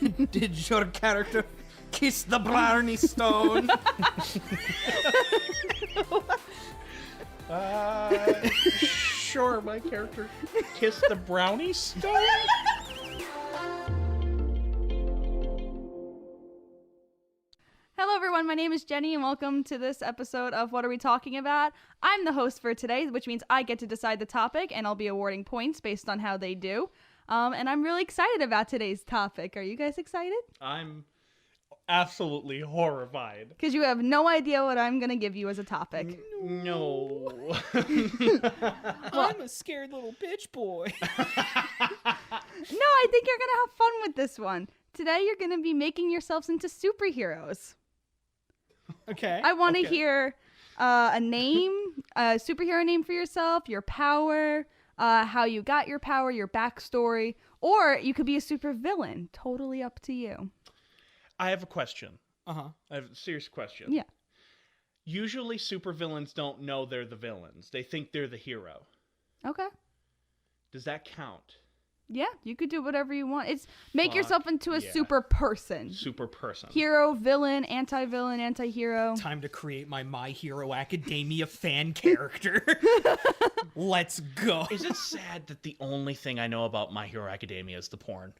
Did your character kiss the brownie stone? Sure, my character kissed the brownie stone. Hello everyone, my name is Jenny and welcome to this episode of What Are We Talking About? I'm the host for today, which means I get to decide the topic and I'll be awarding points based on how they do. And I'm really excited about today's topic. Are you guys excited? I'm absolutely horrified. Because you have no idea what I'm going to give you as a topic. No. I'm a scared little bitch boy. No, I think you're going to have fun with this one. Today you're going to be making yourselves into superheroes. Okay. I want to hear a name, a superhero name for yourself, your power, how you got your power, your backstory, or you could be a supervillain. Totally up to you. I have a question. Uh-huh. I have a serious question. Yeah. Usually supervillains don't know they're the villains. They think they're the hero. Okay. Does that count? Yeah, you could do whatever you want. It's make Fuck yourself into a yeah. super person. Super person. Hero, villain, anti-villain, anti-hero. Time to create my My Hero Academia fan character. Let's go. Is it sad that the only thing I know about My Hero Academia is the porn?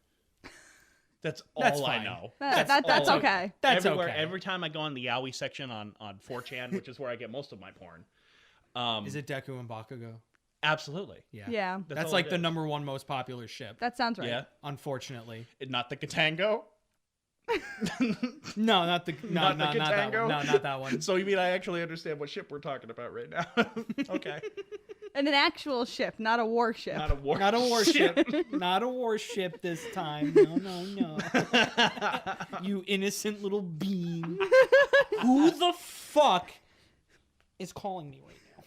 That's all That's I fine. know. That's all I- okay. That's Everywhere, okay. Every time I go on the Yaoi section on 4chan, which is where I get most of my porn. Is it Deku and Bakugo? Absolutely. Yeah. Yeah, That's all like it the is. number one most popular ship. that sounds right. Yeah. Unfortunately. Not the Katango? No, not the Not the not that Katango? one. No, not that one. So you mean I actually understand what ship we're talking about right now? Okay. And an actual ship, not a warship. Not a war Not a warship. Not a warship this time. No. You innocent little being. Who the fuck is calling me right now?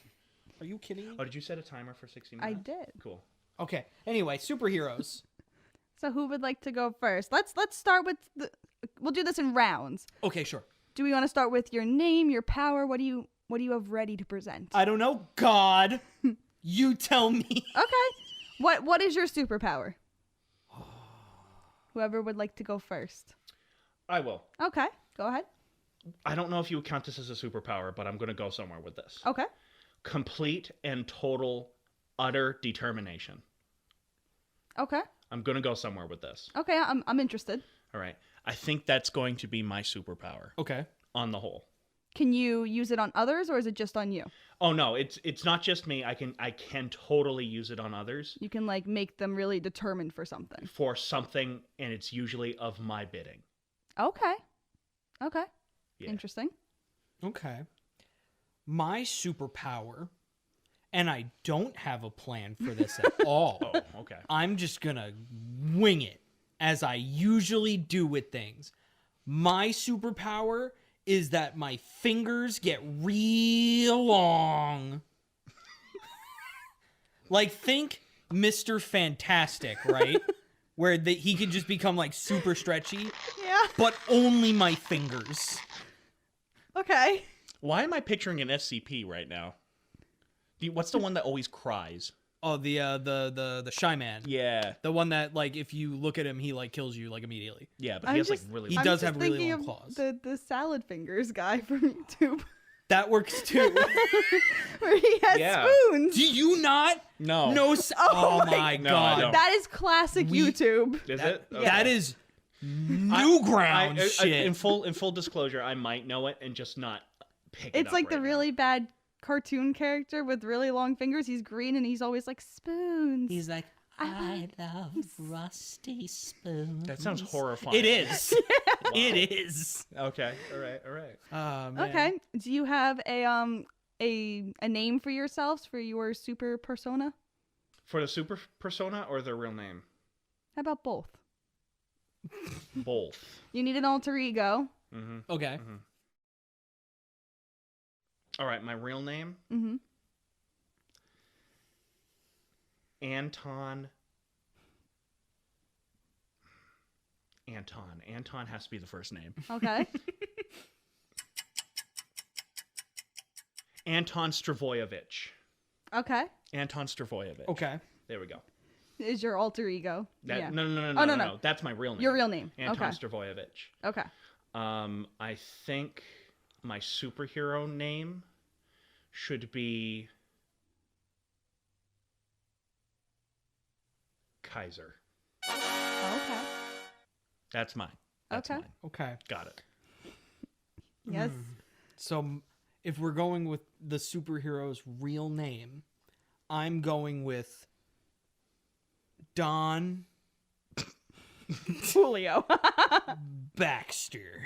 Are you kidding me? Oh, did you set a timer for 60 minutes? I did. Cool. Okay. Anyway, superheroes. So who would like to go first? Let's start with we'll do this in rounds. Okay, sure. Do we want to start with your name, your power? What do you have ready to present? I don't know. God, you tell me. Okay. What is your superpower? Whoever would like to go first. I will. Okay. Go ahead. I don't know if you would count this as a superpower, but I'm going to go somewhere with this. Okay. Complete and total, utter determination. Okay. I'm going to go somewhere with this. Okay, I'm interested. All right. I think that's going to be my superpower Okay. on the whole. Can you use it on others or is it just on you? Oh no, it's not just me. I can totally use it on others You can like make them really determined for something. for something, and it's usually of my bidding. Okay. Okay. Yeah. Interesting. Okay. My superpower, and I don't have a plan for this at all. Oh, okay. I'm just gonna wing it as I usually do with things. My superpower is that my fingers get real long. Like, think Mr. Fantastic, right? Where he can just become like super stretchy, Yeah. but only my fingers. Okay. Why am I picturing an SCP right now? What's the one that always cries? Oh, the Shy Man. Yeah. The one that, like, if you look at him, he, like, kills you, like, immediately. Yeah, but I'm he has just- like really... He I'm does just have really thinking long of claws. The salad fingers guy from YouTube. That works, too. Where he has Yeah. spoons. Do you not? No. No. Oh My No, I God. don't. That is classic YouTube. Is it? Okay. That is new ground shit. In full disclosure, I might know it and just not pick it It's up like the right now. really bad cartoon character with really long fingers. He's green and he's always like spoons. He's like, I love rusty spoons. That sounds horrifying. It is. Wow. It is. Okay. All right. Oh, man. Okay. Do you have a name for yourselves for your super persona? For the super persona or their real name? How about both? Both. You need an alter ego. Mm-hmm. Okay. All right. My real name? Mm-hmm. Anton. Anton has to be the first name. Okay. Anton Stravoyevich. Okay. Anton Stravoyevich. Okay. There we go. is your alter ego. Yeah. No. That's my real name. Your real name. Anton Okay. Stravoyevich. Okay. I think my superhero name should be Kaiser. Okay. That's mine. That's Okay. mine. Okay. Got it. Yes. So if we're going with the superhero's real name, I'm going with Don Julio. Baxter.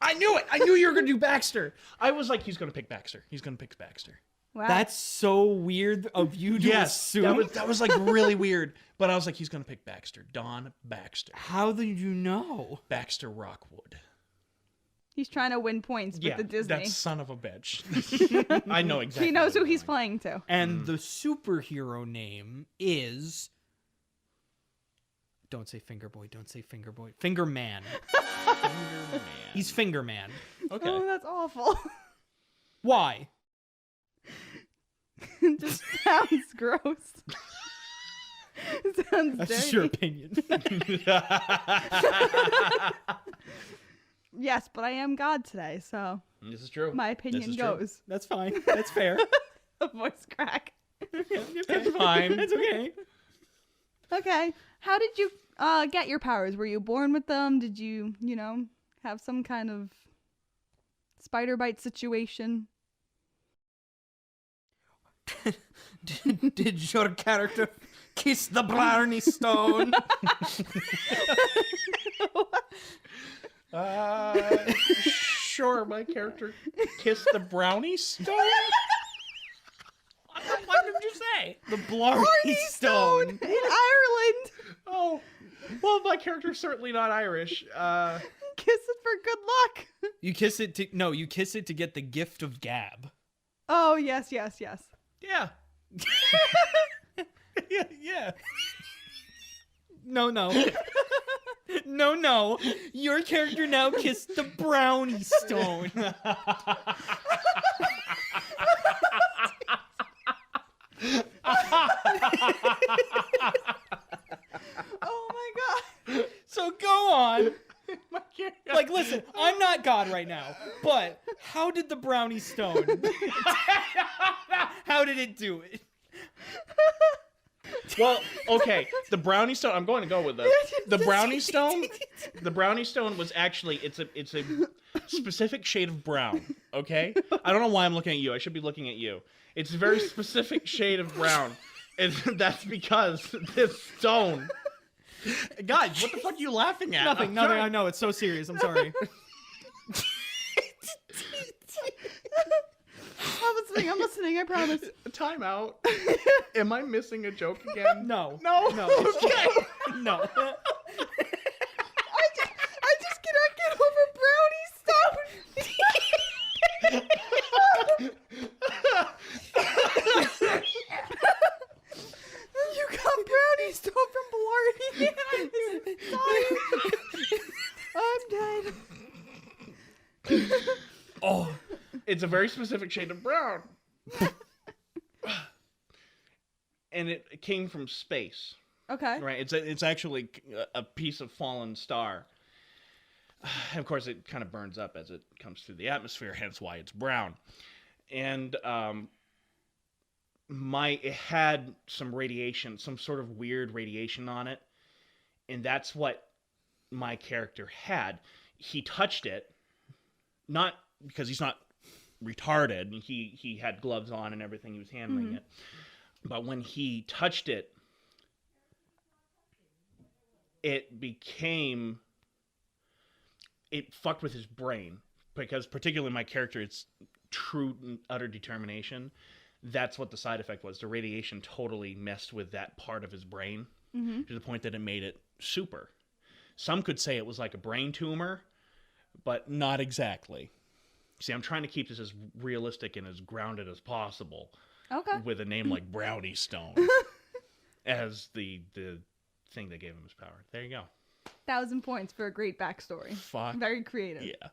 I knew it. I knew you were going to do Baxter. I was like, he's going to pick Baxter. He's going to pick Baxter. Wow. That's so weird of you to assume. That was like really weird. But I was like, he's going to pick Baxter. Don Baxter. How did you know? Baxter Rockwood. He's trying to win points with the Disney. That son of a bitch. I know exactly. He knows what who I'm he's doing. playing to. And the superhero name is... Don't say Finger Boy. Don't say Finger Boy. Finger Man. Man. He's Finger Man. Okay. Oh, that's awful. Why? It just sounds gross. It sounds That's dirty. just your opinion. Yes, but I am God today, so This is true. my opinion is true. goes. That's fine. That's fair. A voice crack. That's fine. That's okay. Okay. How did you get your powers? Were you born with them? Did you, have some kind of spider bite situation? Did your character kiss the brownie stone? Sure, my character kissed the brownie stone. What did you say? The Blarney stone. In Ireland. Oh, well, my character's certainly not Irish. Kiss it for good luck. You kiss it to get the gift of gab. Oh, yes. Yeah. yeah. No. No. Your character now kissed the brownie stone. Oh my god. So go on. My character. Like, listen, I'm not God right now, but how did the brownie stone? How did it do it? Well, okay, the brownie stone. I'm going to go with the brownie stone. The brownie stone was actually it's a specific shade of brown. Okay, I don't know why I'm looking at you. I should be looking at you. It's a very specific shade of brown, and that's because this stone. Guys, what the fuck are you laughing at? Nothing. I know it's so serious. I'm sorry. I'm listening, I promise. Time out. Am I missing a joke again? No. No. Okay. No. I just cannot get over brownie stone. You got brownie stone from Blarney. I'm dead. Oh. It's a very specific shade of brown. And it came from space. Okay. Right? It's actually a piece of fallen star. And of course, it kind of burns up as it comes through the atmosphere, hence why it's brown. And it had some radiation, some sort of weird radiation on it. And that's what my character had. He touched it, not because he's not retarded. He had gloves on and everything. He was handling it. But when he touched it, it fucked with his brain, because particularly my character, it's true and utter determination. That's what the side effect was. The radiation totally messed with that part of his brain to the point that it made it super. Some could say it was like a brain tumor, but not exactly. See, I'm trying to keep this as realistic and as grounded as possible. Okay. With a name like Brownie Stone as the thing that gave him his power. There you go. 1,000 points for a great backstory. Fuck. Very creative. Yeah.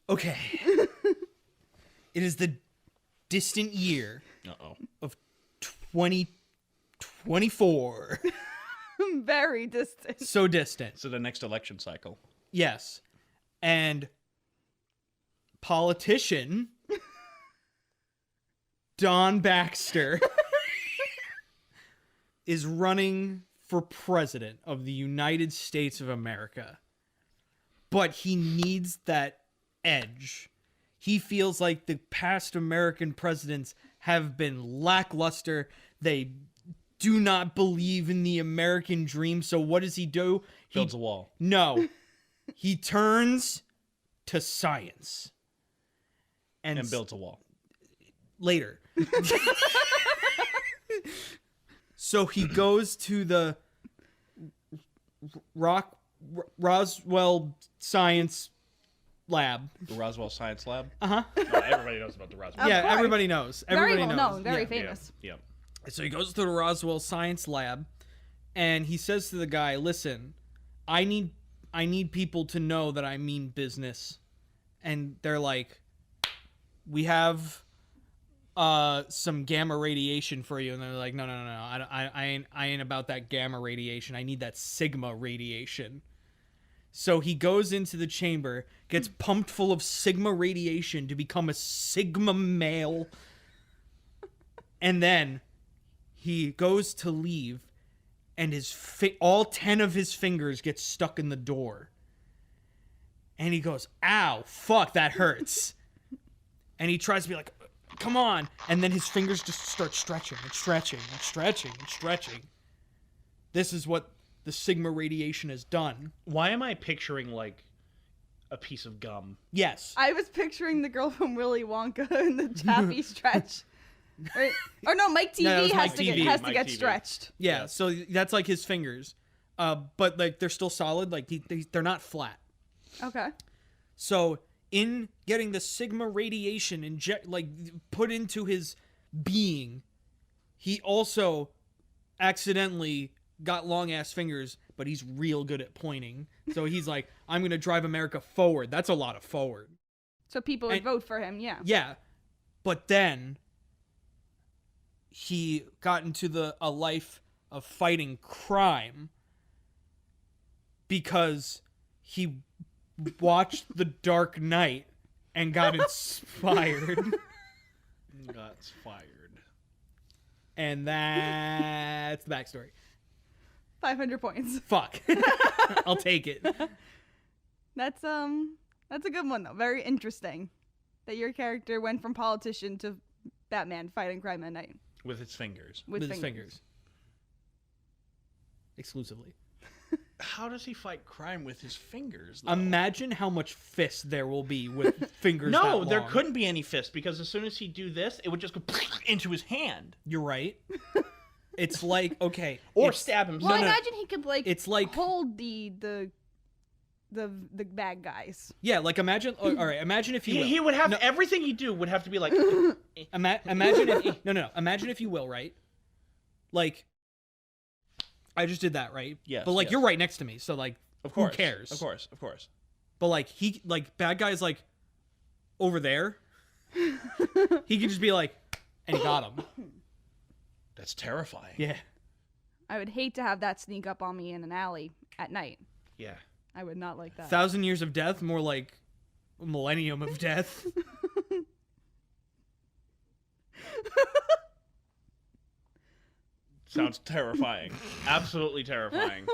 Okay. It is the distant year Uh-oh. of 20 24. Very distant. So distant. So the next election cycle. Yes. And politician Don Baxter is running for president of the United States of America. But he needs that edge. He feels like the past American presidents have been lackluster. They do not believe in the American dream. So what does he do? Builds a wall. No. He turns to science. And builds a wall. Later. So he goes to the Roswell Science Lab. The Roswell Science Lab? Uh-huh. Oh, everybody knows about the Roswell. Yeah, course. everybody knows. Very Everybody well knows. known. Very Yeah. famous. Yeah. So he goes to the Roswell Science Lab, and he says to the guy, "Listen, I need people to know that I mean business." And they're like, "We have some gamma radiation for you." And they're like, no, I ain't about that gamma radiation. I need that sigma radiation. So he goes into the chamber, gets pumped full of sigma radiation to become a sigma male, and then he goes to leave, and all 10 of his fingers get stuck in the door. And he goes, "Ow, fuck, that hurts." And he tries to be like, "Come on." And then his fingers just start stretching and stretching and stretching and stretching. This is what the sigma radiation has done. Why am I picturing, like, a piece of gum? Yes. I was picturing the girl from Willy Wonka in the chappy stretch. Or no, Mike TV No, that was has Mike to TV. get Mike TV. stretched. Yeah, so that's like his fingers. But like they're still solid, like they're not flat. Okay. So in getting the sigma radiation put into his being, he also accidentally got long ass fingers, but he's real good at pointing. So he's like, "I'm gonna drive America forward." That's a lot of forward. So people would vote for him, yeah. Yeah. But then he got into a life of fighting crime because he watched The Dark Knight and got inspired. Got fired. And that's the backstory. 500 points. Fuck. I'll take it. That's a good one though. Very interesting. That your character went from politician to Batman fighting crime at night. With its fingers. With his fingers. Exclusively. How does he fight crime with his fingers, though? Imagine how much fist there will be with fingers No, that there long. couldn't be any fist, because as soon as he'd do this, it would just go into his hand. You're right. It's like, okay. Or it's- stab himself. Well, No, no. imagine he could It's like- hold the bad guys. Yeah, like imagine. All right, imagine if you will. He would have everything he do would have to be like. Imagine if no. Imagine if you will, right? Like, I just did that, right? Yes, But like yes. you're right next to me, so like, Of course. who cares? Of course. Of course. But like bad guy's like over there. He could just be like, and he got him. That's terrifying. Yeah. I would hate to have that sneak up on me in an alley at night. Yeah. I would not like that. 1,000 years of death, more like a millennium of death. Sounds terrifying. Absolutely terrifying.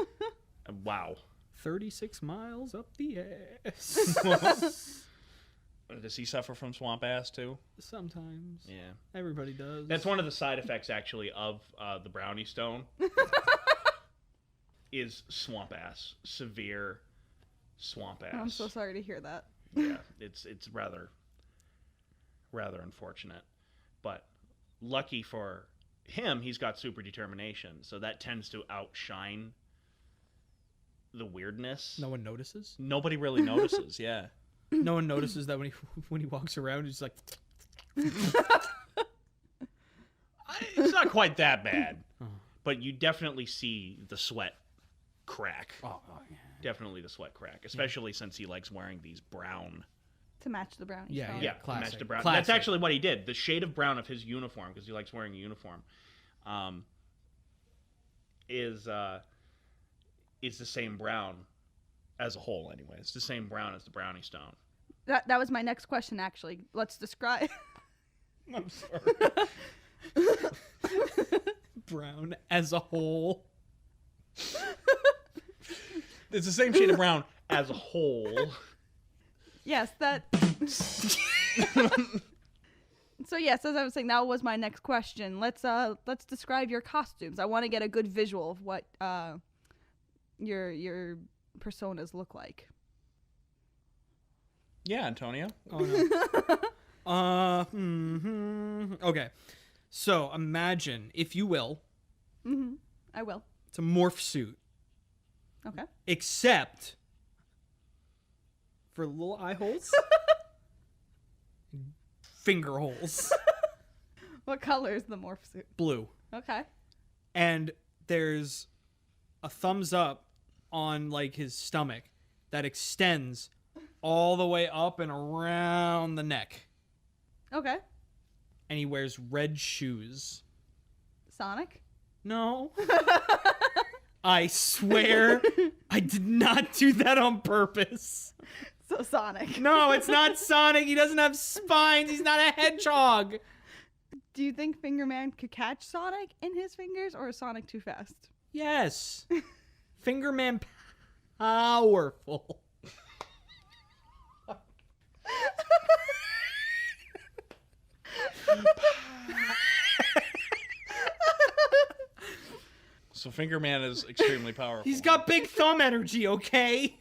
Wow. 36 miles up the ass. Does he suffer from swamp ass too? Sometimes. Yeah. Everybody does. That's one of the side effects, actually, of the brownie stone. Is swamp ass. Severe swamp ass. I'm so sorry to hear that. Yeah, it's rather unfortunate. But lucky for him, he's got super determination, so that tends to outshine the weirdness. No one notices. Nobody really notices, yeah. No one notices that when he walks around, he's like. It's not quite that bad, but you definitely see the sweat crack. Oh yeah. Definitely the sweat crack, especially since he likes wearing these brown. To match the brownie. Yeah, stone. Yeah, classic. match the brown. Classic. That's actually what he did. The shade of brown of his uniform, because he likes wearing a uniform. is the same brown as a whole. Anyway, it's the same brown as the brownie stone. That was my next question, actually. Let's describe. I'm sorry. Brown as a whole. It's the same shade of brown as a whole. Yes, that. So yes, as I was saying, that was my next question. Let's describe your costumes. I want to get a good visual of what your personas look like. Yeah, Antonio. Oh no. Okay. So imagine, if you will, I will. it's a morph suit. Okay. Except for little eye holes, finger holes, What color is the morph suit? blue, Okay. and there's a thumbs up on like his stomach that extends all the way up and around the neck, Okay. and he wears red shoes. Sonic? No. I swear I did not do that on purpose. So Sonic. No, it's not Sonic. He doesn't have spines. He's not a hedgehog. Do you think Fingerman could catch Sonic in his fingers, or is Sonic too fast? Yes. Fingerman powerful. So Fingerman is extremely powerful. He's got big thumb energy, okay?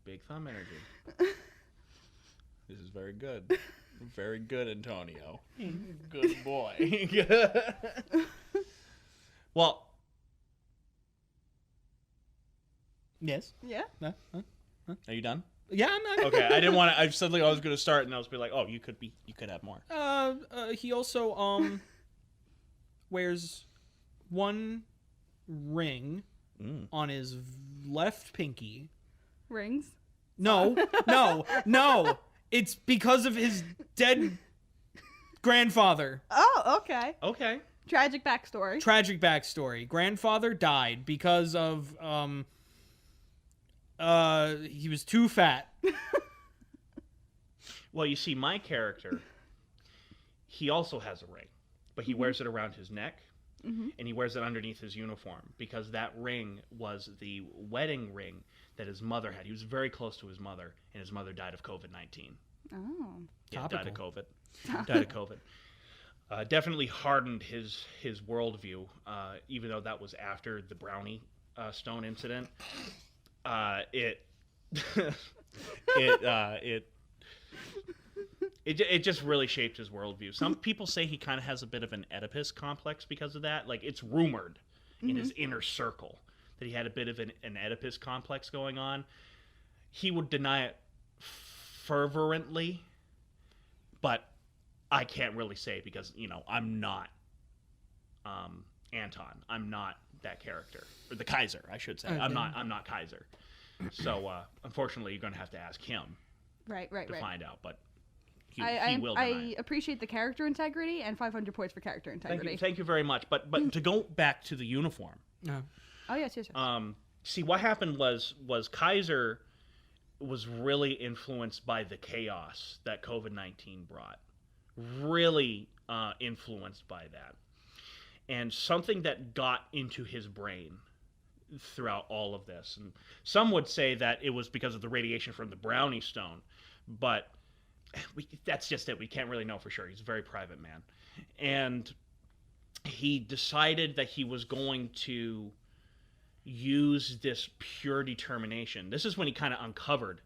big thumb energy. This is very good. Very good, Antonio. Good boy. Well, Yes. Yeah. are you done? Yeah, I'm not. Okay, I didn't want to. I suddenly I was going to start, and I was be like, "Oh, you could have more." He also wears one ring on his left pinky. Rings. No. It's because of his dead grandfather. Oh, okay. Okay. Tragic backstory. Tragic backstory. Grandfather died because of he was too fat. Well, you see, my character, he also has a ring, but he wears it around his neck, and he wears it underneath his uniform because that ring was the wedding ring that his mother had. He was very close to his mother, and his mother died of COVID-19. Oh. Yeah, died of COVID. Definitely hardened his worldview, even though that was after the brownie stone incident. It just really shaped his worldview. Some people say he kind of has a bit of an Oedipus complex because of that. Like, it's rumored in his inner circle that he had a bit of an Oedipus complex going on. He would deny it fervently, but I can't really say because, I'm not Anton. I'm not that character. Or the Kaiser, I should say. I'm not Kaiser. So, unfortunately, you're going to have to ask him Right. to find out, but he will deny I it. appreciate the character integrity and 500 points for character integrity. Thank you very much. But to go back to the uniform. No. Oh, yes. See, what happened was Kaiser was really influenced by the chaos that COVID-19 brought. Really influenced by that. And something that got into his brain throughout all of this. And some would say that it was because of the radiation from the brownie stone. But that's just it. We can't really know for sure. He's a very private man. And he decided that he was going to use this pure determination. This is when he kind of uncovered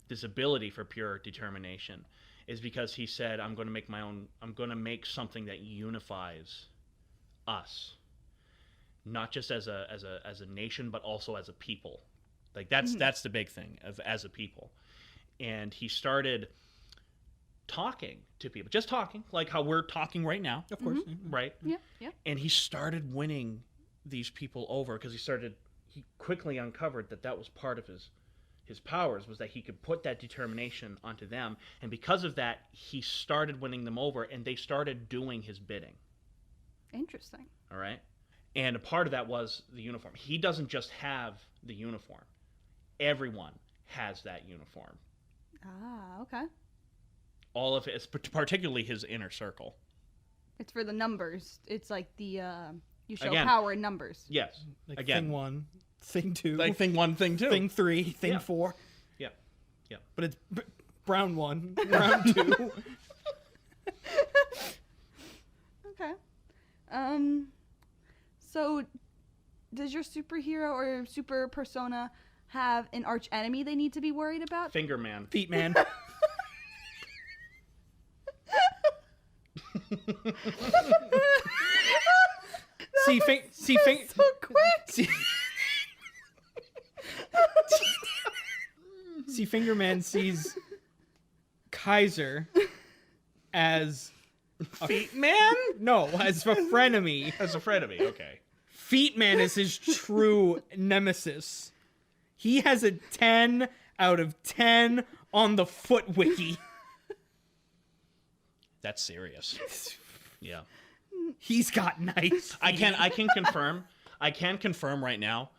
this ability for pure determination, is because he said, I'm going to make something that unifies us, not just as a nation, but also as a people. Like that's the big thing as a people. And he started talking to people, just talking, like how we're talking right now, Of course. right? Yeah. And he started winning these people over because he quickly uncovered that was part of his powers, was that he could put that determination onto them. And because of that, he started winning them over, and they started doing his bidding. Interesting. All right. And a part of that was the uniform. He doesn't just have the uniform. Everyone has that uniform. Ah, okay. All of it, particularly his inner circle. It's for the numbers. It's like the you show Again. power in numbers. Yes. Like Again. thing 1, thing 2, Like thing 1, thing 2. thing 3, thing Yeah. 4. Yeah. Yeah. But it's brown 1, brown 2. Okay. So does your superhero or super persona have an arch enemy they need to be worried about? Finger man. Feet man. See, So quick. See, Fingerman sees Kaiser as Feet man? no, as a frenemy. As a frenemy, okay. Feet Man is his true nemesis. He has a 10 out of 10 on the Foot Wiki. That's serious. Yeah. He's got nice. I can confirm right now,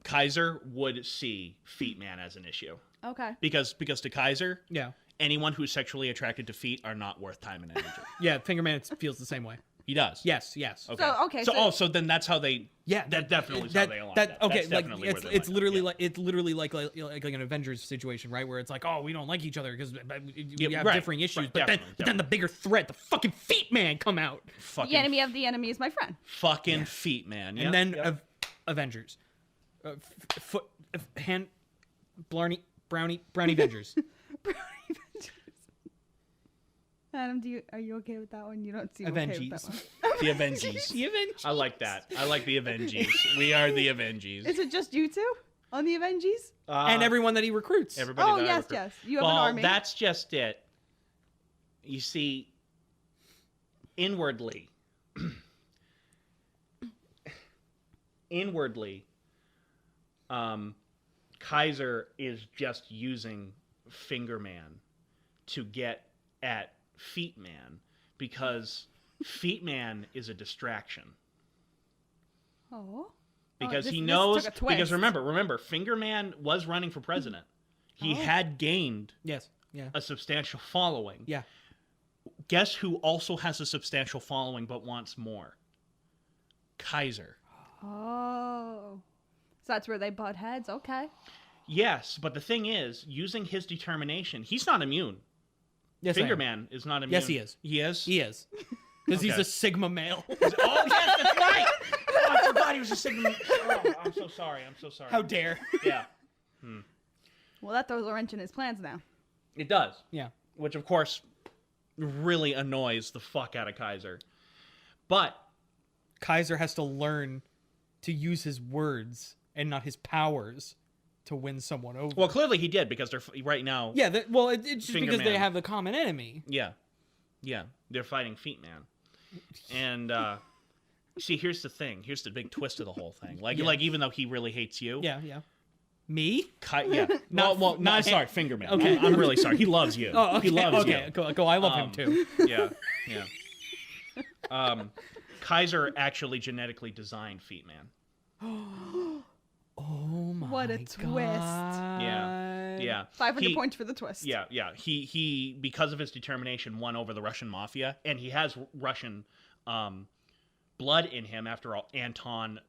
Kaiser would see Feet Man as an issue. Okay. Because to Kaiser, Yeah. anyone who's sexually attracted to feet are not worth time and energy. Yeah, Fingerman feels the same way. He does. Yes. Okay. So then that's how they. Yeah, That definitely is how they align. Okay, That's like definitely where they it's line up, literally yeah. like it's literally like an Avengers situation, right? Where it's like, oh, we don't like each other because we have right, differing issues, right, but definitely, then the bigger threat, the fucking Feet Man, come out, Fucking The enemy of the enemy is my friend. fucking Feet Man. and then Avengers, hand, brownie Avengers. Adam, are you okay with that one? You don't seem okay with that Avenges. one. The Avenges. The Avengers. I like that. I like the Avenges. We are the Avenges. Is it just you two on the Avenges? And everyone that he recruits. Everybody Oh, that I yes, recruit. yes. You have well, an army. That's just it. You see, inwardly, Kaiser is just using Finger Man to get at Feet Man because Feet Man is a distraction. Oh. Because this he knows. took a twist. Because remember, Finger Man was running for president. He had gained Yes. Yeah. a substantial following. Yeah. Guess who also has a substantial following but wants more? Kaiser. Oh. So that's where they butt heads. Okay. Yes, but the thing is, using his determination, he's not immune. Yes, I am. Fingerman is not immune. Yes, he is. He is? He is. Because he's Okay. a Sigma male. Oh, yes, that's right! Oh, I forgot he was a Sigma. Oh, I'm so sorry. How dare. Yeah, Well, that throws a wrench in his plans now. it does. Yeah. Which, of course, really annoys the fuck out of Kaiser. But Kaiser has to learn to use his words and not his powers to win someone over. well, clearly he did because they're right now. yeah, it's just Finger because they Man. have the common enemy. Yeah, they're fighting Feet Man, and see, here's the thing. Here's the big twist of the whole thing. Like, even though he really hates you. Yeah. Me? Yeah. not sorry, him. Fingerman. Okay. I'm really sorry. He loves you. Oh, okay. He loves okay. you. Cool. I love him too. Yeah. Kaiser actually genetically designed Feet Man. Oh my What a twist. God. Yeah. 500 points for the twist. Yeah. He because of his determination won over the Russian mafia, and he has Russian blood in him. After all, Anton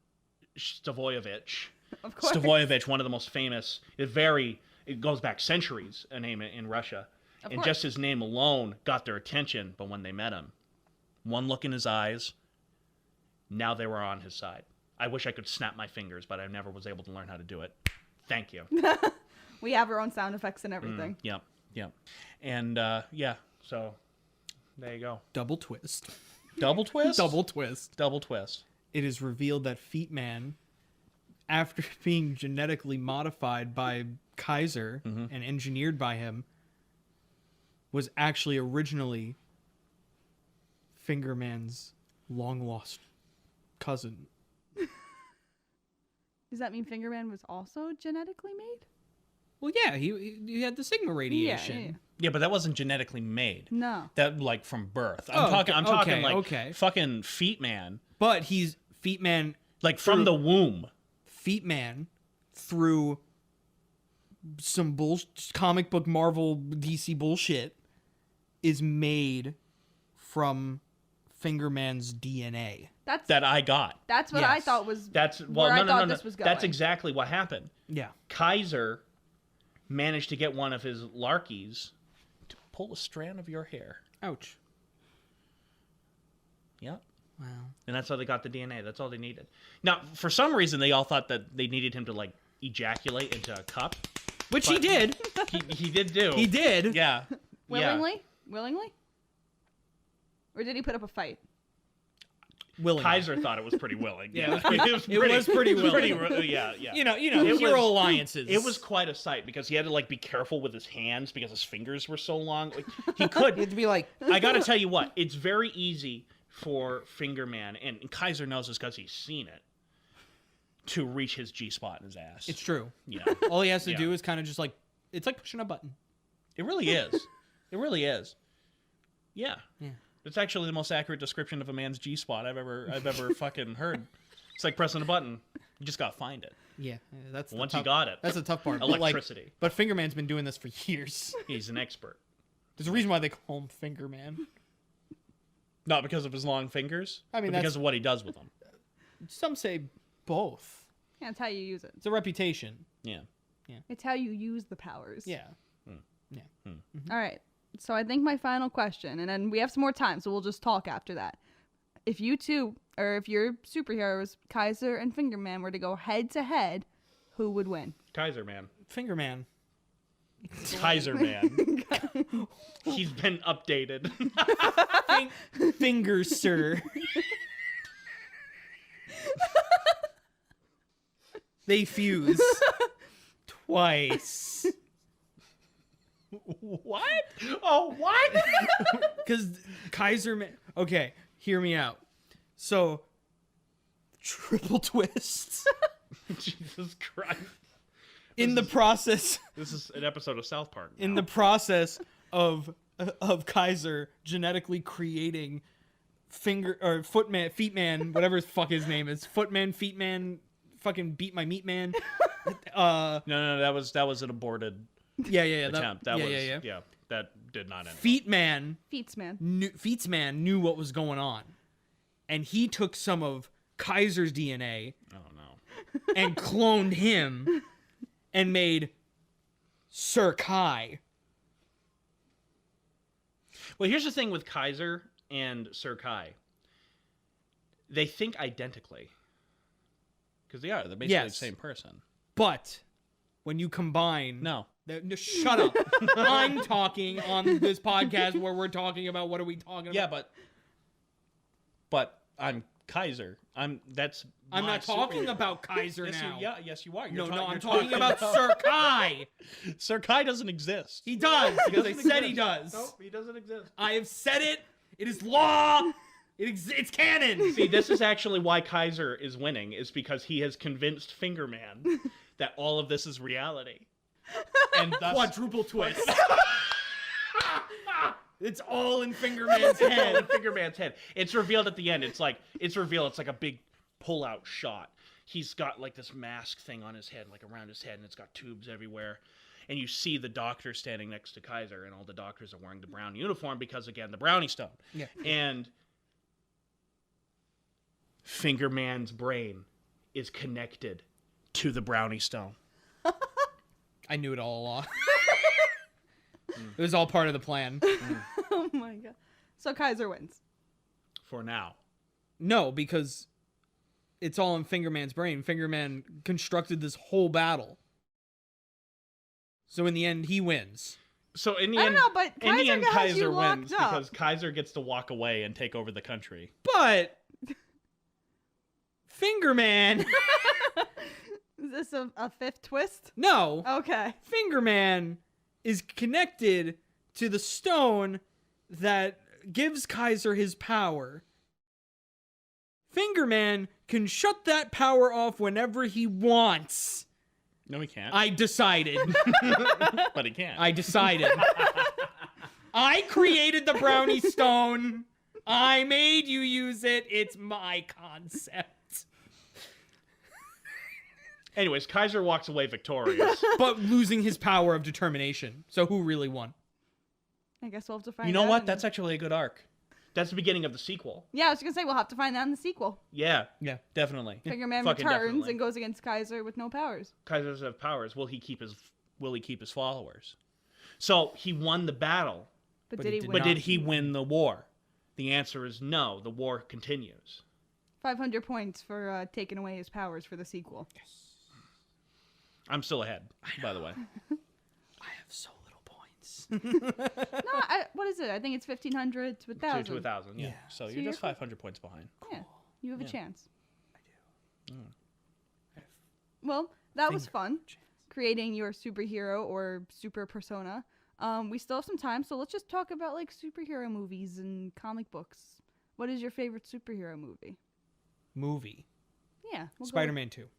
Stavoyevich. Of course. Stavoyevich, one of the most famous. It goes back centuries. A name in Russia, Of and course. just his name alone got their attention. But when they met him, one look in his eyes, now they were on his side. I wish I could snap my fingers, but I never was able to learn how to do it. Thank you. We have our own sound effects and everything. Yep. And so there you go. Double twist. Double twist? Double twist. Double twist. It is revealed that Feet Man, after being genetically modified by Kaiser and engineered by him, was actually originally Fingerman's long-lost cousin. Does that mean Fingerman was also genetically made? Well, yeah, he had the Sigma radiation. Yeah, but that wasn't genetically made. No. That like from birth. Oh, I'm talking okay, like okay. fucking Feet Man. But he's Feet Man, Like from the womb. Feet Man, through some comic book Marvel DC bullshit, is made from Fingerman's DNA. That I got. That's what I Yes. thought was. That's where I thought this was going. That's exactly what happened. Yeah. Kaiser managed to get one of his Larkies to pull a strand of your hair. Ouch. Yep. Wow. And that's how they got the DNA. That's all they needed. Now, for some reason, they all thought that they needed him to like ejaculate into a cup. Which he did. He did do. He did. Yeah. Willingly? Willingly? Or did he put up a fight? Willing. Kaiser thought it was pretty willing. Yeah, it was pretty willing. yeah. You know, It hero was- alliances. It was quite a sight because he had to like be careful with his hands because his fingers were so long. Like, he could. He had to be like, I got to tell you what, it's very easy for Fingerman, and Kaiser knows this because he's seen it, to reach his G-spot in his ass. it's true. Yeah. All he has to Yeah. do is kind of just like, it's like pushing a button. It really is. It really is. Yeah. Yeah. It's actually the most accurate description of a man's G-spot I've ever fucking heard. It's like pressing a button. You just gotta find it. Yeah, that's the Once tough, you got it. That's the tough part. Electricity. But Fingerman's been doing this for years. He's an expert. There's a reason why they call him Fingerman. Not because of his long fingers, I mean, but because of what he does with them. Some say both. Yeah, it's how you use it. It's a reputation. Yeah. It's how you use the powers. Yeah. All right. So I think my final question, and then we have some more time, so we'll just talk after that. If you two, or if your superheroes, Kaiser and Fingerman, were to go head to head, who would win? Kaiser man. Fingerman. Kaiser man. He's been updated. Fingers, sir. They fuse twice. What? Oh, what? Because Kaiser Man. Okay, hear me out. So, triple twist. Jesus Christ. In the process, This is an episode of South Park. in now. the process of Kaiser genetically creating feet man, whatever the fuck his name is, footman, feet man, fucking beat my meat man. No, that was an aborted Yeah. attempt. That was that did not end. Feet man. Feetsman. Knew what was going on, and he took some of Kaiser's DNA Oh no. and cloned him and made Sir Kai. Well, here's the thing with Kaiser and Sir Kai. They think identically. Because they are. They're basically Yes. the same person. But when you combine, No. No, shut up. I'm talking on this podcast where we're talking about what are we talking about. Yeah, but I'm Kaiser. I'm I'm not talking superhero. about Kaiser Yes, now. yes, you are. No, You're I'm talking about Sir Kai. Sir Kai doesn't exist. He does because I doesn't said he exist. does. Nope, he doesn't exist. I have said it. It is law. It's canon. See, this is actually why Kaiser is winning, is because he has convinced Fingerman that all of this is reality. And thus, Quadruple twist. It's all in Fingerman's head. in Fingerman's head. It's revealed at the end. It's like a big pull-out shot. He's got like this mask thing on his head, like around his head, and it's got tubes everywhere. And you see the doctor standing next to Kaiser, and all the doctors are wearing the brown uniform because, again, the Brownie Stone. Yeah. And Fingerman's brain is connected to the Brownie Stone. I knew it all along. It was all part of the plan. Oh my god. So Kaiser wins. For now. No, because it's all in Fingerman's brain. Fingerman constructed this whole battle. So in the end, he wins. So in the I end, don't know, but in the Kaiser end, has Kaiser you locked wins up. because Kaiser gets to walk away and take over the country. But Fingerman, Is this a fifth twist? no, Okay. Fingerman is connected to the stone that gives Kaiser his power. Fingerman can shut that power off whenever he wants. No, he can't. I decided. But he can't. I decided. I created the brownie stone. I made you use it. It's my concept. Anyways, Kaiser walks away victorious. but losing his power of determination. So who really won? I guess we'll have to find out. You know what? in- That's actually a good arc. That's the beginning of the sequel. Yeah, I was going to say we'll have to find that in the sequel. Yeah, Yeah. definitely. Finger Man Fucking returns definitely. and goes against Kaiser with no powers. Kaiser doesn't have powers. Will he keep his followers? So he won the battle, But, But did he he did win? but did he win the war? The answer is no. The war continues. 500 points for taking away his powers for the sequel. I'm still ahead, by the way. I have so little points. No, what is it? I think it's 1,500 to 1,000. To 1,000, yeah. Yeah. So So you're you're just 500 points behind. Yeah, you have a Yeah. chance. I do. Well, that was Finger fun, chance. creating your superhero or super persona. We still have some time, so let's just talk about like superhero movies and comic books. What is your favorite superhero movie? Movie. Yeah, we'll go Spider-Man 2. with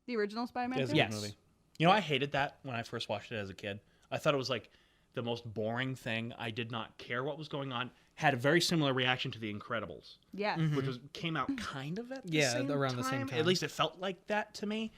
the original Spider-Man. It's a too? good Yes. movie. You know, I hated that when I first watched it as a kid. I thought it was like the most boring thing. I did not care what was going on. Had a very similar reaction to The Incredibles, Yeah. which came out kind of at the Yeah, same around the same time. At least it felt like that to me.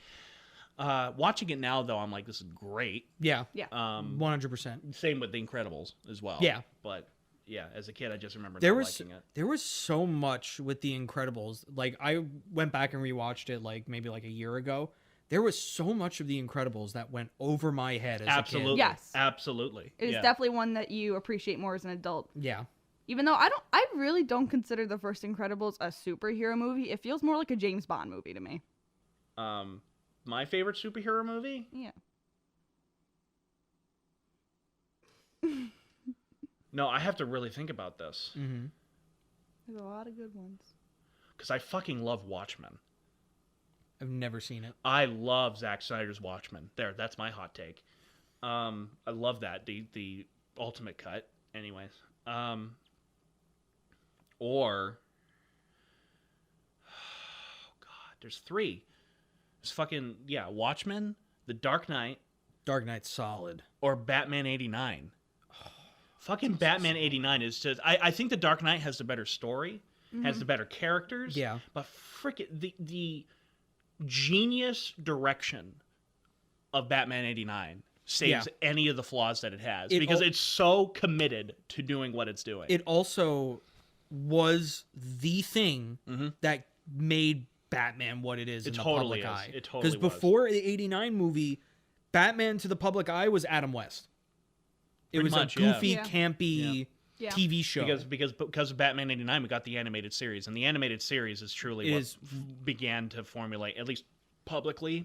Watching it now, though, I'm like, this is great. Yeah. Yeah. 100%. Same with The Incredibles as well. Yeah. But yeah, as a kid, I just remember There not was liking it. there was so much with The Incredibles. Like I went back and rewatched it like maybe like a year ago. There was so much of The Incredibles that went over my head as Absolutely. a kid. Yes. Absolutely. It is yeah. definitely one that you appreciate more as an adult. Yeah. Even though I really don't consider the first Incredibles a superhero movie. It feels more like a James Bond movie to me. My favorite superhero movie? Yeah. No, I have to really think about this. Mm-hmm. There's a lot of good ones. Because I fucking love Watchmen. I've never seen it. I love Zack Snyder's Watchmen. There, that's my hot take. I love that. The ultimate cut. Anyways. Or... Oh, God. There's three. There's fucking... Yeah, Watchmen, The Dark Knight, Dark Knight's solid. or Batman 89. Fucking Batman 89 is just... I think The Dark Knight has the better story, has the better characters. Yeah. But frickin' the genius direction of Batman 89 saves any of the flaws that it has. Because it's so committed to doing what it's doing. It also was the thing that made Batman what it is in the totally public is. eye. It totally was. before the 89 movie, Batman to the public eye was Adam West. It Pretty was much, a yeah. goofy, Yeah. campy Yeah. TV show. Because of Batman 89, we got the animated series. And the animated series is truly what began to formulate, at least publicly,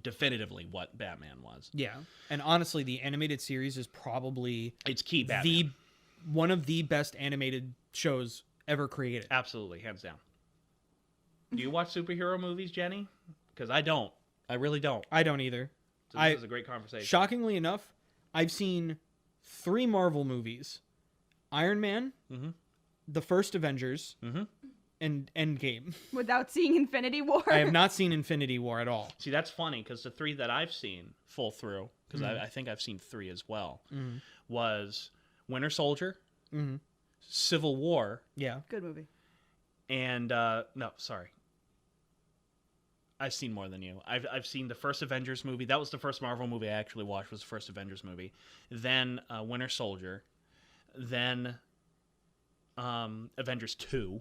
definitively what Batman was. Yeah. And honestly, the animated series is probably It's key Batman. one of the best animated shows ever created. Absolutely, hands down. Do you watch superhero movies, Jenny? Because I don't. I really don't. I don't either. So this is a great conversation. Shockingly enough, I've seen 3 Marvel movies: Iron Man, the first Avengers, and Endgame. Without seeing Infinity War. I have not seen Infinity War at all. See, that's funny because the 3 that I've seen full through, because I think I've seen 3 as well, was Winter Soldier, Civil War, Yeah. Good movie. and no, sorry. I've seen more than you. I've seen the first Avengers movie. That was the first Marvel movie I actually watched. Was the first Avengers movie. Then Winter Soldier. Then Avengers 2,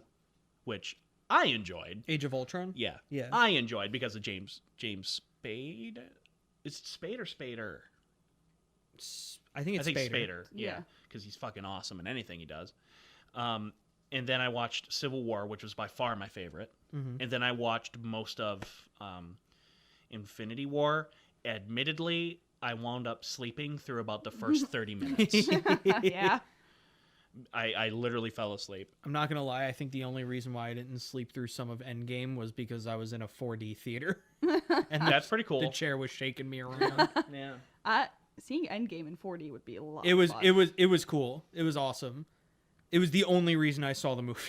which I enjoyed. Age of Ultron? Yeah, Yeah. I enjoyed because of James Spade. Is it Spade or Spader? I think I it's think Spader. Spader. Yeah, Yeah. because he's fucking awesome in anything he does. And then I watched Civil War, which was by far my favorite. And then I watched most of Infinity War. Admittedly, I wound up sleeping through about the first 30 minutes. Yeah. I literally fell asleep. I'm not going to lie. I think the only reason why I didn't sleep through some of Endgame was because I was in a 4D theater. And That's pretty cool. the chair was shaking me around. Yeah. Seeing Endgame in 4D would be a lot. It was of cool. It was awesome. It was the only reason I saw the movie.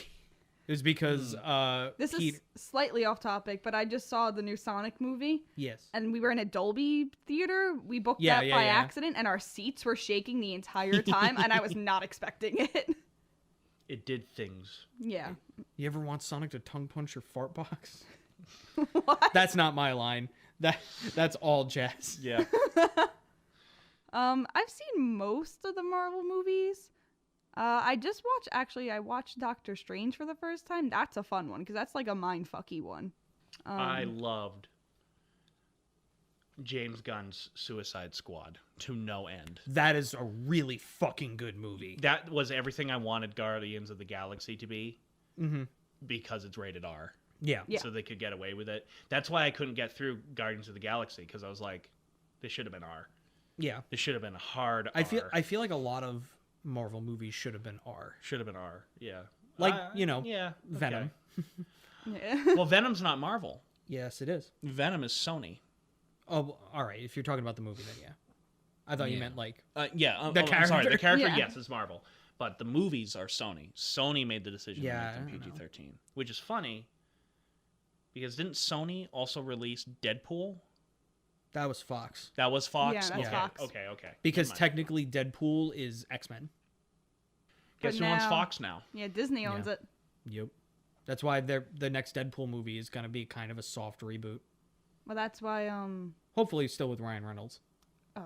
It was because This Peter, is slightly off topic, but I just saw the new Sonic movie, yes. and we were in a Dolby theater. We booked Yeah, that yeah, by yeah. accident, and our seats were shaking the entire time, and I was not expecting it. It did things. Yeah. You ever want Sonic to tongue punch your fart box? What? That's not my line. That's all Jess. Yeah. I've seen most of the Marvel movies. I watched Doctor Strange for the first time. That's a fun one because that's like a mindfucky one. I loved James Gunn's Suicide Squad to no end. That is a really fucking good movie. That was everything I wanted Guardians of the Galaxy to be, because it's rated R. Yeah. Yeah. So they could get away with it. That's why I couldn't get through Guardians of the Galaxy, because I was like, this should have been R. Yeah. This should have been a hard I R. feel like a lot of Marvel movies should have been R. Should have been R. Yeah. Like, yeah, Venom. okay. Yeah. Well, Venom's not Marvel. Yes, it is. Venom is Sony. Oh, all right. If you're talking about the movie, then yeah. I thought you meant like The character. I'm sorry, the character, Yeah. yes, is Marvel. But the movies are Sony. Sony made the decision Yeah, to I make them don't know. PG-13. Which is funny, because didn't Sony also release Deadpool? that was Fox. That was Fox? Yeah, that's okay, Fox. okay. Because Never mind. technically Deadpool is X-Men. Guess But who owns now- Fox now? Yeah, Disney owns Yeah. it. Yep. That's why the next Deadpool movie is going to be kind of a soft reboot. Well, that's why Hopefully still with Ryan Reynolds.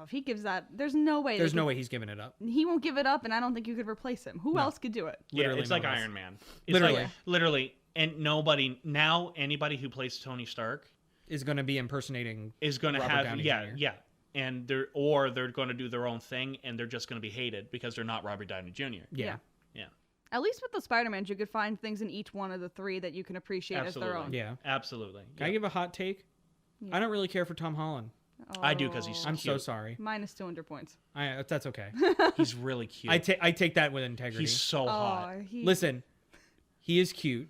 if he gives that, there's no way. There's no way he's giving it up. He won't give it up, and I don't think you could replace him. Who No. else could do it? Literally Yeah, it's no like one else. Iron Man. It's Literally. like, literally. And anybody who plays Tony Stark Is going to be impersonating is going to Robert have, Downey yeah, Jr.. yeah. And they're going to do their own thing, and they're just going to be hated because they're not Robert Downey Jr. Yeah. Yeah. At least with the Spider-Mans, you could find things in each one of the three that you can appreciate as their own. Yeah. Absolutely. Can I give a hot take? Yeah. I don't really care for Tom Holland. I do, 'cause he's I'm so Cute. sorry. Minus 200 points. That's okay. He's really cute. I take that with integrity. He's so hot. Listen, he is cute.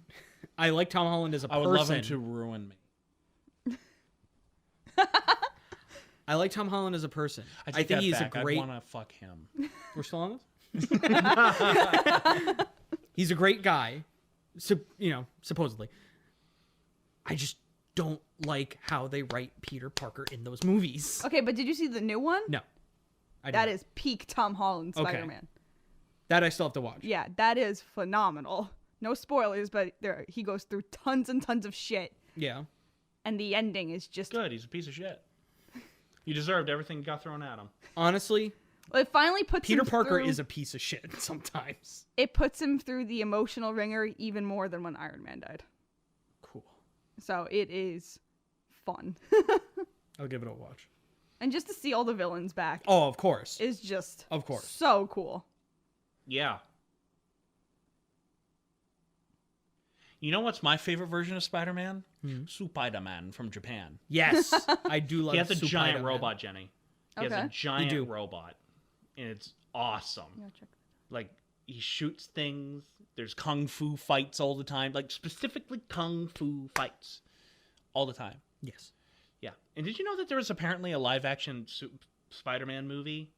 I like Tom Holland as a I person. would love him to ruin me. I like Tom Holland as a person. I think he's a great. I want to fuck him. We're still on this. He's a great guy, supposedly. I just don't like how they write Peter Parker in those movies. Okay, but did you see the new one? No, I That didn't. is peak Tom Holland Okay. Spider-Man. That I still have to watch. Yeah, that is phenomenal. No spoilers, but he goes through tons and tons of shit, Yeah. and the ending is just. Good. He's a piece of shit. You deserved everything that got thrown at him. Honestly, It finally puts Peter him Parker through, is a piece of shit sometimes. It puts him through the emotional ringer even more than when Iron Man died. Cool. So it is fun, I'll give it a watch. and just to see all the villains back Oh, of course. is just Of course. so cool. Yeah. You know what's my favorite version of Spider-Man? Spider-Man from Japan. Yes, I do love. He has a giant Spider-Man. robot, Jenny. He has Okay. a giant do. robot, and it's awesome. Yeah, check. Like, he shoots things. There's kung fu fights all the time. Like, specifically kung fu fights all the time. Yes. Yeah. And did you know that there was apparently a live-action Spider-Man movie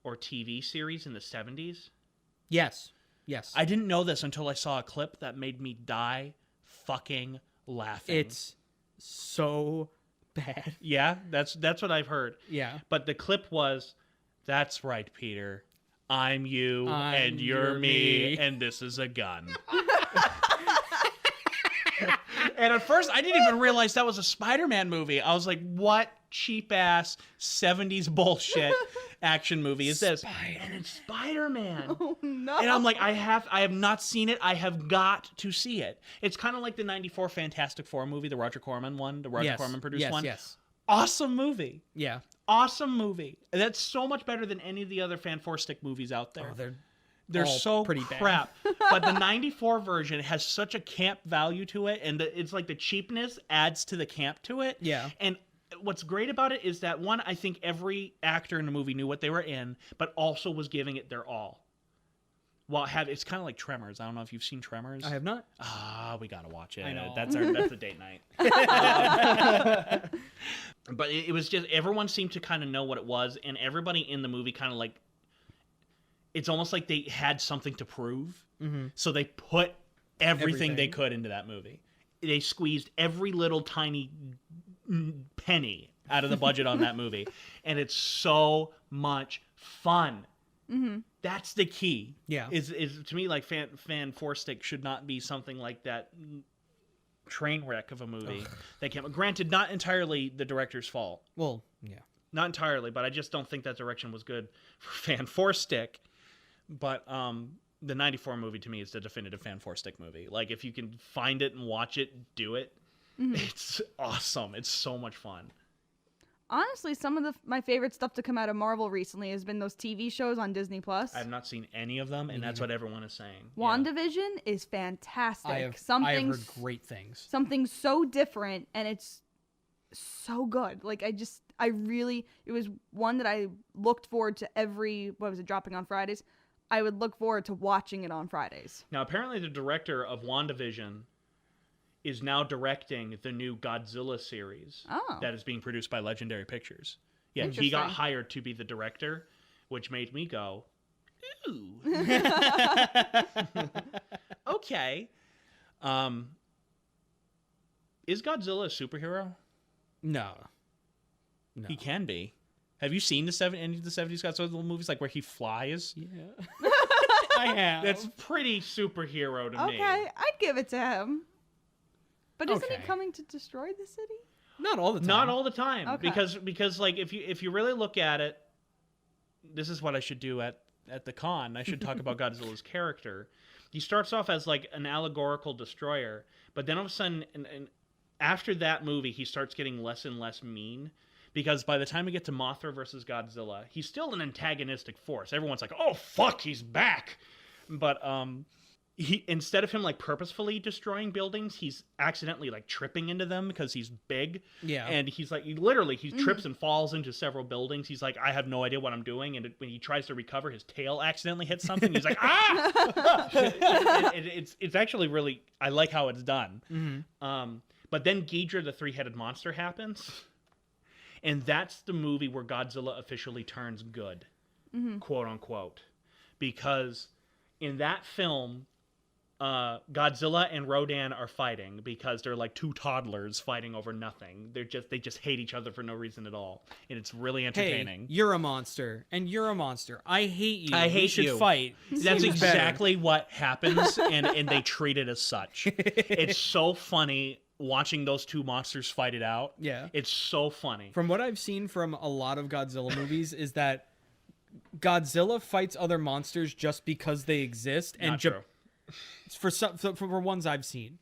or TV series in the 70s? Yes. Yes. I didn't know this until I saw a clip that made me die fucking laughing. It's so bad. Yeah, that's what I've heard. Yeah. But the clip was, that's right, Peter. I'm you, and you're me, and this is a gun. And at first, I didn't even realize that was a Spider-Man movie. I was like, what cheap-ass 70s bullshit action movie is this? And it's Spider-Man. Oh no! And I'm like, I have not seen it. I have got to see it. It's kind of like the 94 Fantastic Four movie, the Roger Corman one, the Roger Corman produced one. Yes. Awesome movie. Yeah. Awesome movie. And that's so much better than any of the other Fanforstic movies out there. Oh, They're all so pretty bad. crap. But the 94 version has such a camp value to it, and it's like the cheapness adds to the camp to it. Yeah. And what's great about it is that, one, I think every actor in the movie knew what they were in, but also was giving it their all. Well, it's kind of like Tremors. I don't know if you've seen Tremors. I have not. Ah, we gotta watch it. I know. That's a date night. But it was just, everyone seemed to kind of know what it was, and everybody in the movie kind of like, it's almost like they had something to prove. Mm-hmm. So they put everything they could into that movie. They squeezed every little tiny penny out of the budget on that movie, and it's so much fun. Mm-hmm. That's the key. Yeah. Is to me, like, Fanforstic should not be something like that train wreck of a movie that came. Granted, not entirely the director's fault. Well, yeah. Not entirely, but I just don't think that direction was good for Fan Four Stick. But the 94 movie to me is the definitive Fan Four Stick movie. Like, if you can find it and watch it, do it. It's awesome. It's so much fun. Honestly, some of my favorite stuff to come out of Marvel recently has been those TV shows on Disney Plus. I've not seen any of them, and that's what everyone is saying. WandaVision is fantastic. I have heard great things. Something so different, and it's so good. Like, it was one that I looked forward to dropping on Fridays? I would look forward to watching it on Fridays. Now, apparently the director of WandaVision is now directing the new Godzilla series that is being produced by Legendary Pictures. Yeah, he got hired to be the director, which made me go, ooh. Okay. Is Godzilla a superhero? No. He can be. Have you seen any of the 70s Godzilla movies, like where he flies? Yeah. I have. That's pretty superhero to me. Okay, I'd give it to him. But isn't he Okay. coming to destroy the city? Not all the time. Not all the time. Okay. Because like if you really look at it, this is what I should do at the con. I should talk about Godzilla's character. He starts off as like an allegorical destroyer, but then all of a sudden, and after that movie, he starts getting less and less mean. Because by the time we get to Mothra versus Godzilla, he's still an antagonistic force. Everyone's like, "Oh fuck, he's back!" But he, instead of him like purposefully destroying buildings, he's accidentally like tripping into them because he's big. Yeah. And he's like, he trips and falls into several buildings. He's like, I have no idea what I'm doing. And when he tries to recover, his tail accidentally hits something. He's like, ah! It's actually really, I like how it's done. Mm-hmm. But then Ghidorah, the three-headed monster, happens. And that's the movie where Godzilla officially turns good, quote unquote. Because in that film, Godzilla and Rodan are fighting because they're like two toddlers fighting over nothing. They just hate each other for no reason at all, and it's really entertaining. Hey, you're a monster, and you're a monster. I hate you. I hate we should you. fight. That's Seems exactly what happens, and they treat it as such. It's so funny watching those two monsters fight it out. Yeah. It's so funny. From what I've seen from a lot of Godzilla movies is that Godzilla fights other monsters just because they exist, and Not true. For ones I've seen,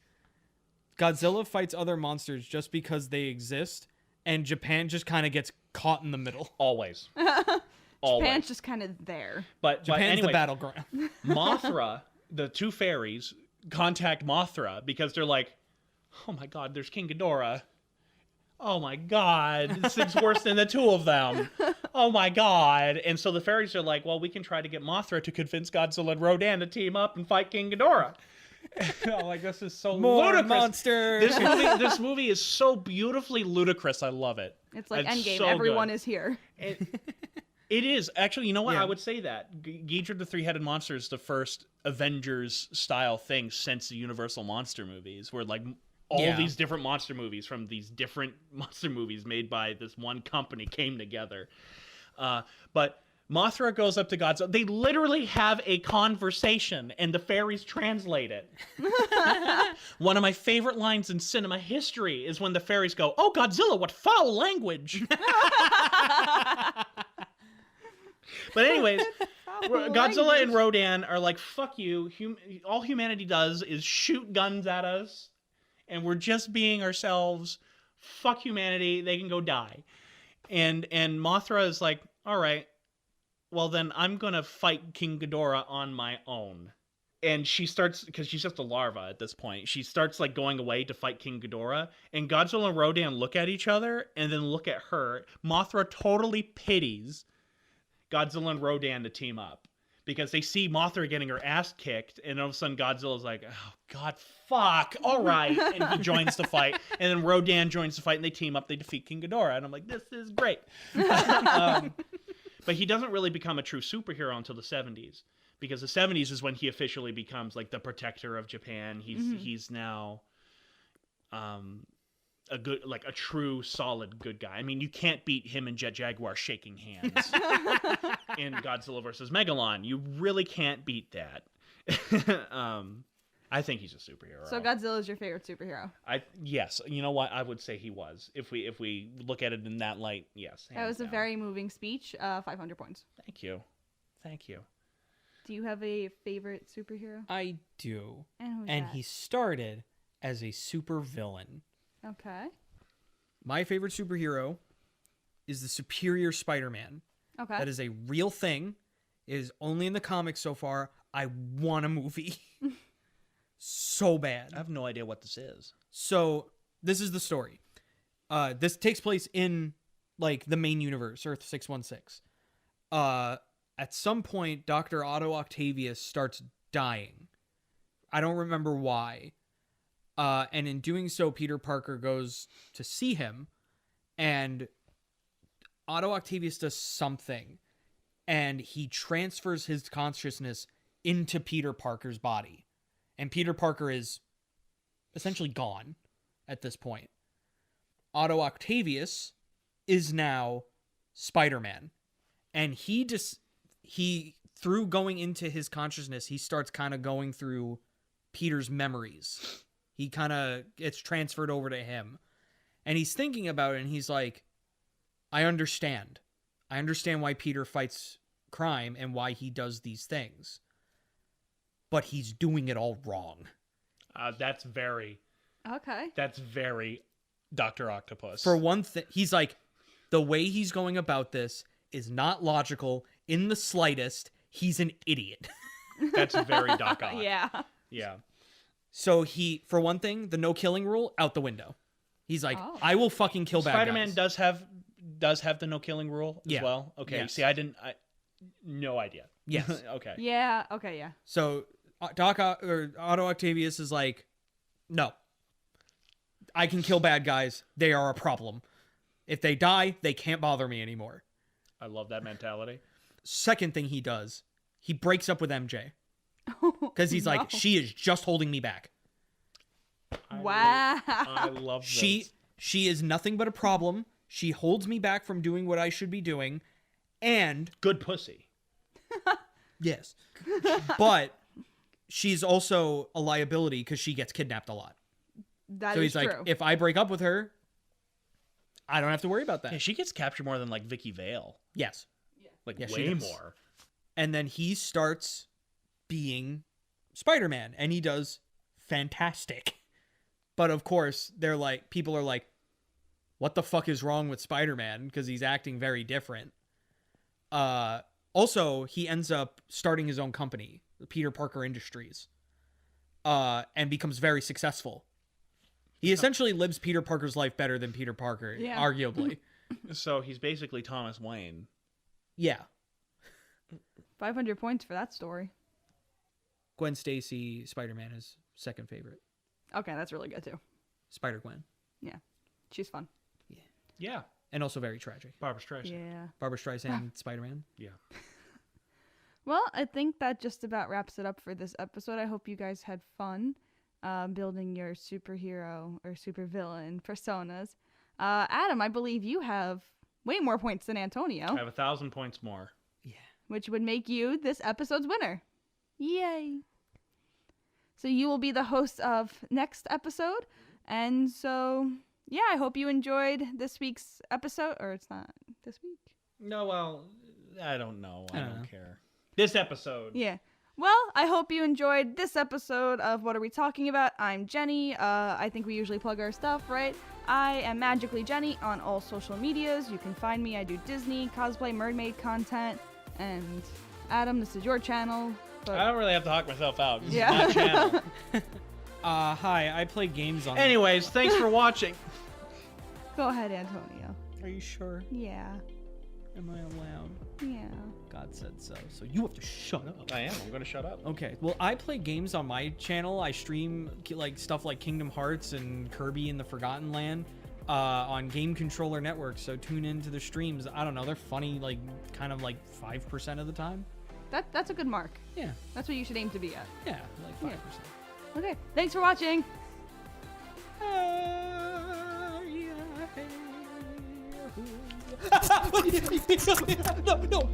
Godzilla fights other monsters just because they exist, and Japan just kind of gets caught in the middle. Always. Japan's just kind of there. But Japan's anyway, the battleground. Mothra, the two fairies, contact Mothra because they're like, oh my god, there's King Ghidorah. Oh my god, this thing's worse than the two of them. Oh my god. And so the fairies are like, well, we can try to get Mothra to convince Godzilla and Rodan to team up and fight King Ghidorah. I'm like, this is so More ludicrous. monsters. This movie is so beautifully ludicrous. I love it. It's like It's Endgame. so Everyone good. is here. It is. Actually, you know what? Yeah. I would say that. Ghidorah the Three-Headed Monster is the first Avengers-style thing since the Universal Monster movies, where like all these different monster movies from these different monster movies made by this one company came together. But Mothra goes up to Godzilla. They literally have a conversation, and the fairies translate it. One of my favorite lines in cinema history is when the fairies go, "Oh, Godzilla, what foul language!" But anyways, Godzilla and Rodan are like, "Fuck you! All humanity does is shoot guns at us, and we're just being ourselves. Fuck humanity! They can go die." And Mothra is like, "All right, well then I'm gonna fight King Ghidorah on my own." And she starts, because she's just a larva at this point, she starts like going away to fight King Ghidorah, and Godzilla and Rodan look at each other and then look at her. Mothra totally pities Godzilla and Rodan to team up because they see Mothra getting her ass kicked, and all of a sudden Godzilla's like, "Oh god, fuck, all right," and he joins the fight, and then Rodan joins the fight, and they team up, they defeat King Ghidorah, and I'm like, this is great. But he doesn't really become a true superhero until the 70s, because the 70s is when he officially becomes like the protector of Japan. He's now a good, like a true solid good guy. I mean, you can't beat him and Jet Jaguar shaking hands in Godzilla versus Megalon. You really can't beat that. I think he's a superhero. So Godzilla is your favorite superhero. Yes. You know what? I would say he was. If we look at it in that light, yes. That was a down. very moving speech. 500 points. Thank you. Do you have a favorite superhero? I do. And And he started as a super villain. Okay. My favorite superhero is the Superior Spider-Man. Okay. That is a real thing. It is only in the comics so far. I want a movie. So bad. I have no idea what this is. So this is the story. This takes place in like the main universe, Earth 616. At some point, Dr. Otto Octavius starts dying. I don't remember why. And in doing so, Peter Parker goes to see him, and Otto Octavius does something, and he transfers his consciousness into Peter Parker's body. And Peter Parker is essentially gone at this point. Otto Octavius is now Spider-Man. And he through going into his consciousness, he starts kind of going through Peter's memories. He kind of gets transferred over to him. And he's thinking about it, and he's like, I understand. I understand why Peter fights crime and why he does these things. But he's doing it all wrong. That's very Dr. Octopus. For one thing, he's like, the way he's going about this is not logical in the slightest. He's an idiot. That's very Doc Ock. Yeah. So for one thing, the no killing rule out the window. He's like, I will fucking kill bad guys. Spider-Man does have the no killing rule as well. Okay. Yes. See, no idea. Yes. Okay. Yeah. Okay. Yeah. So Otto Octavius is like, no, I can kill bad guys. They are a problem. If they die, they can't bother me anymore. I love that mentality. Second thing he does, he breaks up with MJ. Because he's like, she is just holding me back. Wow. I love this. She is nothing but a problem. She holds me back from doing what I should be doing. And good pussy. Yes. But she's also a liability because she gets kidnapped a lot. That so is he's like, true. if I break up with her, I don't have to worry about that. Yeah, she gets captured more than like Vicky Vale. Yes. Like Yeah, way more. And then he starts being Spider-Man, and he does fantastic. But of course, people are like, what the fuck is wrong with Spider-Man? Because he's acting very different. Also, he ends up starting his own company, Peter Parker Industries, and becomes very successful. He essentially lives Peter Parker's life better than Peter Parker, arguably. So he's basically Thomas Wayne. Yeah. 500 points for that story. Gwen Stacy, Spider-Man is second favorite. Okay, that's really good too. Spider-Gwen. Yeah. She's fun. Yeah. And also very tragic. Barbra Streisand. Yeah. Barbra Streisand, Spider-Man. Yeah. Well, I think that just about wraps it up for this episode. I hope you guys had fun building your superhero or supervillain personas. Adam, I believe you have way more points than Antonio. I have 1,000 points more. Yeah. Which would make you this episode's winner. Yay. So you will be the host of next episode. And so, yeah, I hope you enjoyed this week's episode. Or it's not this week. No, well, I don't know. I don't care. This episode. Yeah. Well, I hope you enjoyed this episode of What Are We Talking About? I'm Jenny. I think we usually plug our stuff, right? I am Magically Jenny on all social medias. You can find me. I do Disney, cosplay, mermaid content. And Adam, this is your channel. But... I don't really have to hawk myself out. This is Yeah. my channel. Hi, I play games on... Anyways, thanks for watching. Go ahead, Antonio. Are you sure? Yeah. Am I allowed? Yeah. God said so. So you have to shut up. I am. I'm going to shut up. Okay. Well, I play games on my channel. I stream like stuff like Kingdom Hearts and Kirby and the Forgotten Land on Game Controller Network. So tune into the streams. I don't know. They're funny, like kind of like 5% of the time. That's a good mark. Yeah. That's what you should aim to be at. Yeah, like 5%. Yeah. Okay. Thanks for watching. No.